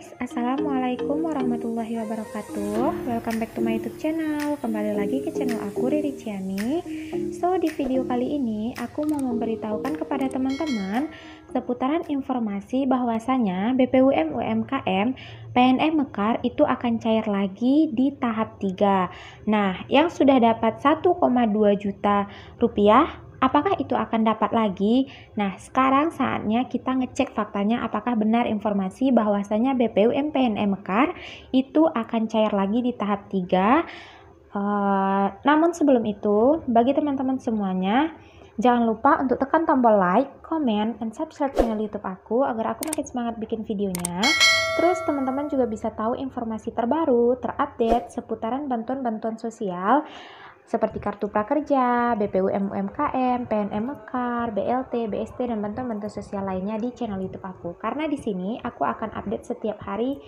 guys, assalamualaikum warahmatullahi wabarakatuh. Welcome back to my YouTube channel. Kembali lagi ke channel aku, Riri Ciani. So, di video kali ini aku mau memberitahukan kepada teman-teman seputaran informasi bahwasanya BPUM UMKM PNM Mekar itu akan cair lagi di tahap 3. Nah, yang sudah dapat 1,2 juta rupiah, apakah itu akan dapat lagi? Nah, sekarang saatnya kita ngecek faktanya apakah benar informasi bahwasanya BPUM PNM Mekar itu akan cair lagi di tahap 3. Namun sebelum itu, bagi teman-teman semuanya, jangan lupa untuk tekan tombol like, comment, and subscribe channel YouTube aku agar aku makin semangat bikin videonya. Terus teman-teman juga bisa tahu informasi terbaru, terupdate seputaran bantuan-bantuan sosial seperti kartu prakerja, BPUM UMKM, PNM Mekar, BLT, BST, dan bantuan-bantuan sosial lainnya di channel YouTube aku. Karena di sini aku akan update setiap hari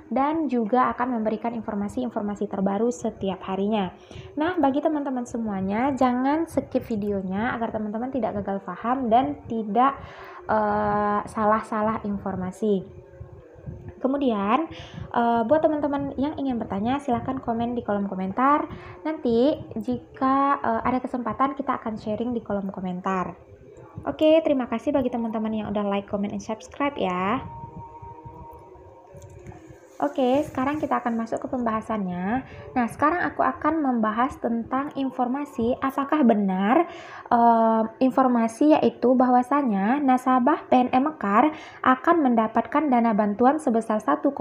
dan juga akan memberikan informasi-informasi terbaru setiap harinya. Nah, bagi teman-teman semuanya, jangan skip videonya agar teman-teman tidak gagal paham dan tidak salah-salah informasi. Kemudian, buat teman-teman yang ingin bertanya, silahkan komen di kolom komentar. Nanti, jika ada kesempatan, kita akan sharing di kolom komentar. Oke, terima kasih bagi teman-teman yang udah like, comment, and subscribe ya. Oke, sekarang kita akan masuk ke pembahasannya. Nah, sekarang aku akan membahas tentang informasi apakah benar informasi yaitu bahwasanya nasabah PNM Mekar akan mendapatkan dana bantuan sebesar 1,2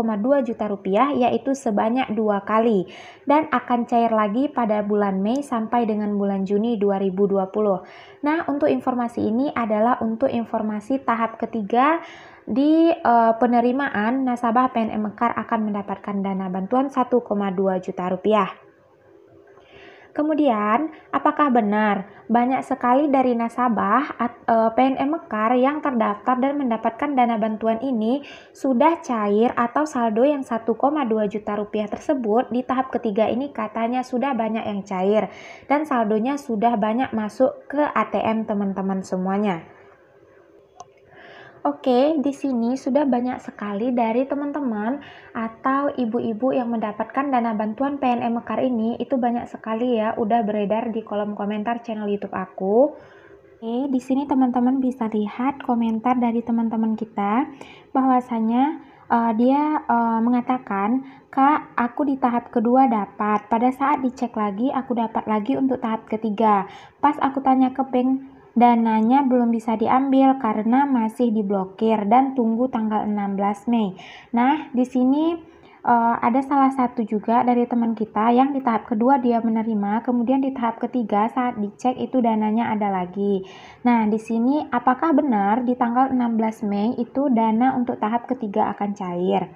juta rupiah yaitu sebanyak 2 kali dan akan cair lagi pada bulan Mei sampai dengan bulan Juni 2020. Nah, untuk informasi ini adalah untuk informasi tahap ketiga di penerimaan nasabah PNM Mekar akan mendapatkan dana bantuan 1,2 juta rupiah. Kemudian, apakah benar banyak sekali dari nasabah PNM Mekar yang terdaftar dan mendapatkan dana bantuan ini sudah cair atau saldo yang 1,2 juta rupiah tersebut di tahap ketiga ini katanya sudah banyak yang cair dan saldonya sudah banyak masuk ke ATM teman-teman semuanya. Oke, di sini sudah banyak sekali dari teman-teman atau ibu-ibu yang mendapatkan dana bantuan PNM Mekar ini, itu banyak sekali ya, udah beredar di kolom komentar channel YouTube aku. Oke, di sini teman-teman bisa lihat komentar dari teman-teman kita, bahwasanya dia mengatakan, "Kak, aku di tahap kedua dapat. Pada saat dicek lagi, aku dapat lagi untuk tahap ketiga. Pas aku tanya ke bank, dananya belum bisa diambil karena masih diblokir dan tunggu tanggal 16 Mei. Nah, di sini ada salah satu juga dari teman kita yang di tahap kedua dia menerima, kemudian di tahap ketiga saat dicek itu dananya ada lagi. Nah, di sini apakah benar di tanggal 16 Mei itu dana untuk tahap ketiga akan cair?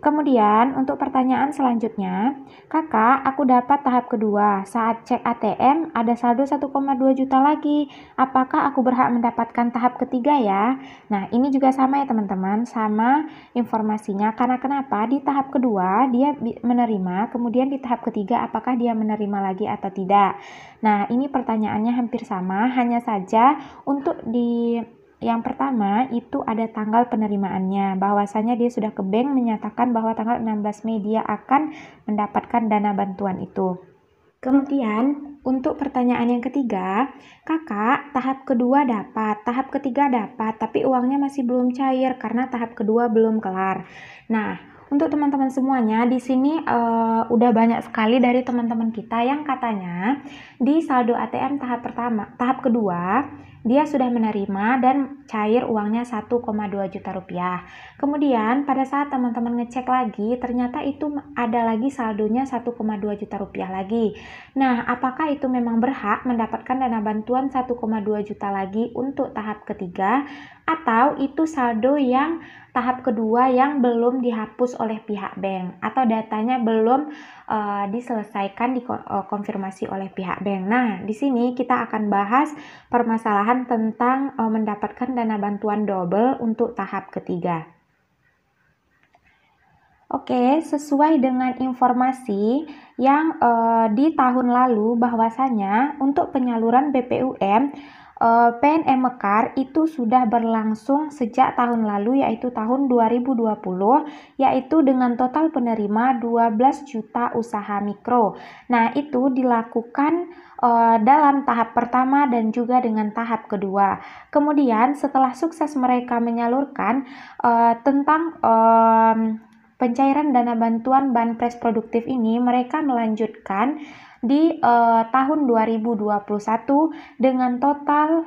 Kemudian untuk pertanyaan selanjutnya, "Kakak, aku dapat tahap kedua. Saat cek ATM ada saldo 1,2 juta lagi. Apakah aku berhak mendapatkan tahap ketiga ya?" Nah, ini juga sama ya teman-teman, sama informasinya. Karena kenapa? Di tahap kedua dia menerima, kemudian di tahap ketiga apakah dia menerima lagi atau tidak. Nah, ini pertanyaannya hampir sama, hanya saja untuk di yang pertama itu ada tanggal penerimaannya, bahwasanya dia sudah ke bank menyatakan bahwa tanggal 16 Mei dia akan mendapatkan dana bantuan itu. Kemudian untuk pertanyaan yang ketiga, "Kakak, tahap kedua dapat, tahap ketiga dapat, tapi uangnya masih belum cair karena tahap kedua belum kelar." Nah, untuk teman-teman semuanya di sini udah banyak sekali dari teman-teman kita yang katanya di saldo ATM tahap kedua dia sudah menerima dan cair uangnya 1,2 juta rupiah. Kemudian pada saat teman-teman ngecek lagi, ternyata itu ada lagi saldonya 1,2 juta rupiah lagi. Nah, apakah itu memang berhak mendapatkan dana bantuan 1,2 juta lagi untuk tahap ketiga? Atau itu saldo yang tahap kedua yang belum dihapus oleh pihak bank atau datanya belum diselesaikan dikonfirmasi oleh pihak bank. Nah, di sini kita akan bahas permasalahan tentang mendapatkan dana bantuan double untuk tahap ketiga. Oke, sesuai dengan informasi yang di tahun lalu bahwasanya untuk penyaluran BPUM PNM Mekar itu sudah berlangsung sejak tahun lalu, yaitu tahun 2020, yaitu dengan total penerima 12 juta usaha mikro. Nah, itu dilakukan dalam tahap pertama dan juga dengan tahap kedua. Kemudian setelah sukses mereka menyalurkan tentang pencairan dana bantuan Banpres Produktif ini, mereka melanjutkan di tahun 2021 dengan total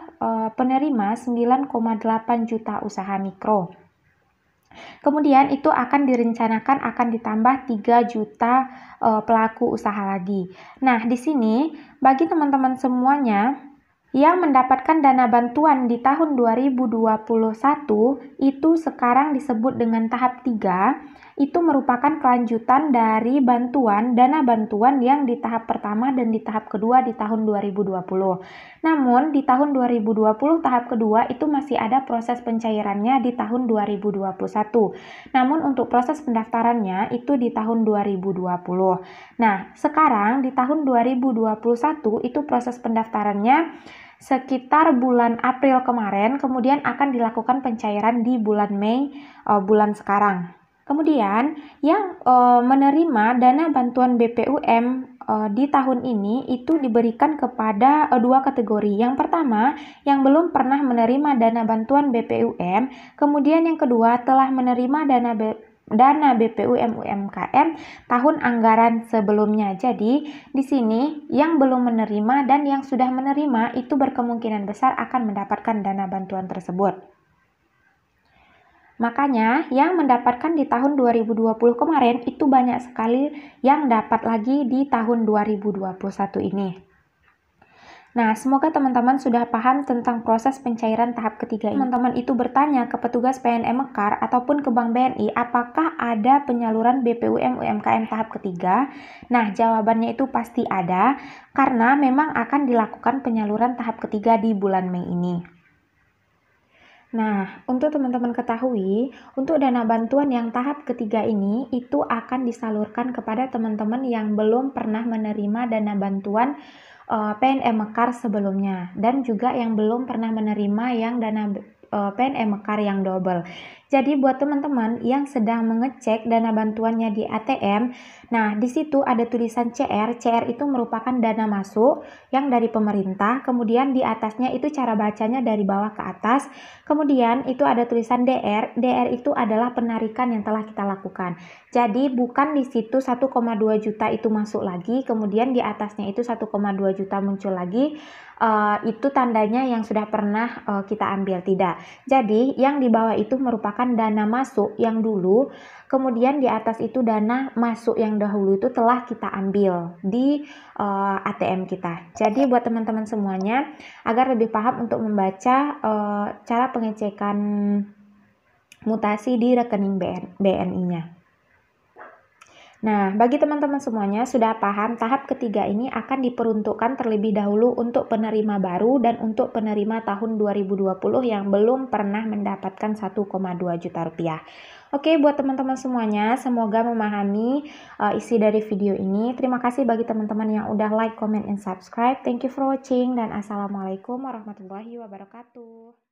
penerima 9,8 juta usaha mikro. Kemudian itu akan direncanakan akan ditambah 3 juta pelaku usaha lagi. Nah, di sini bagi teman-teman semuanya yang mendapatkan dana bantuan di tahun 2021 itu sekarang disebut dengan tahap 3, itu merupakan kelanjutan dari dana bantuan yang di tahap pertama dan di tahap kedua di tahun 2020. Namun di tahun 2020 tahap kedua itu masih ada proses pencairannya di tahun 2021. Namun untuk proses pendaftarannya itu di tahun 2020. Nah, sekarang di tahun 2021 itu proses pendaftarannya sekitar bulan April kemarin, kemudian akan dilakukan pencairan di bulan Mei bulan sekarang. Kemudian yang menerima dana bantuan BPUM di tahun ini itu diberikan kepada dua kategori. Yang pertama, yang belum pernah menerima dana bantuan BPUM, kemudian yang kedua telah menerima dana BPUM UMKM tahun anggaran sebelumnya. Jadi, di sini yang belum menerima dan yang sudah menerima itu berkemungkinan besar akan mendapatkan dana bantuan tersebut. Makanya yang mendapatkan di tahun 2020 kemarin itu banyak sekali yang dapat lagi di tahun 2021 ini. Nah, semoga teman-teman sudah paham tentang proses pencairan tahap ketiga ini. Teman-teman itu bertanya ke petugas PNM Mekar ataupun ke Bank BNI, apakah ada penyaluran BPUM UMKM tahap ketiga? Nah, jawabannya itu pasti ada, karena memang akan dilakukan penyaluran tahap ketiga di bulan Mei ini. Nah, untuk teman-teman ketahui, untuk dana bantuan yang tahap ketiga ini itu akan disalurkan kepada teman-teman yang belum pernah menerima dana bantuan PNM Mekar sebelumnya, dan juga yang belum pernah menerima yang dana PNM Mekar yang double. Jadi buat teman-teman yang sedang mengecek dana bantuannya di ATM, nah di situ ada tulisan CR. CR itu merupakan dana masuk yang dari pemerintah. Kemudian di atasnya itu cara bacanya dari bawah ke atas. Kemudian itu ada tulisan DR. DR itu adalah penarikan yang telah kita lakukan. Jadi bukan di situ 1,2 juta itu masuk lagi, kemudian di atasnya itu 1,2 juta muncul lagi. Itu tandanya yang sudah pernah kita ambil, tidak. Jadi yang di bawah itu merupakan dana masuk yang dulu, kemudian di atas itu dana masuk yang dahulu itu telah kita ambil di ATM kita. Jadi buat teman-teman semuanya, agar lebih paham untuk membaca cara pengecekan mutasi di rekening BNI-nya. Nah, bagi teman-teman semuanya sudah paham, tahap ketiga ini akan diperuntukkan terlebih dahulu untuk penerima baru dan untuk penerima tahun 2020 yang belum pernah mendapatkan 1,2 juta rupiah. Oke, buat teman-teman semuanya, semoga memahami isi dari video ini. Terima kasih bagi teman-teman yang udah like, comment, and subscribe. Thank you for watching, dan Assalamualaikum warahmatullahi wabarakatuh.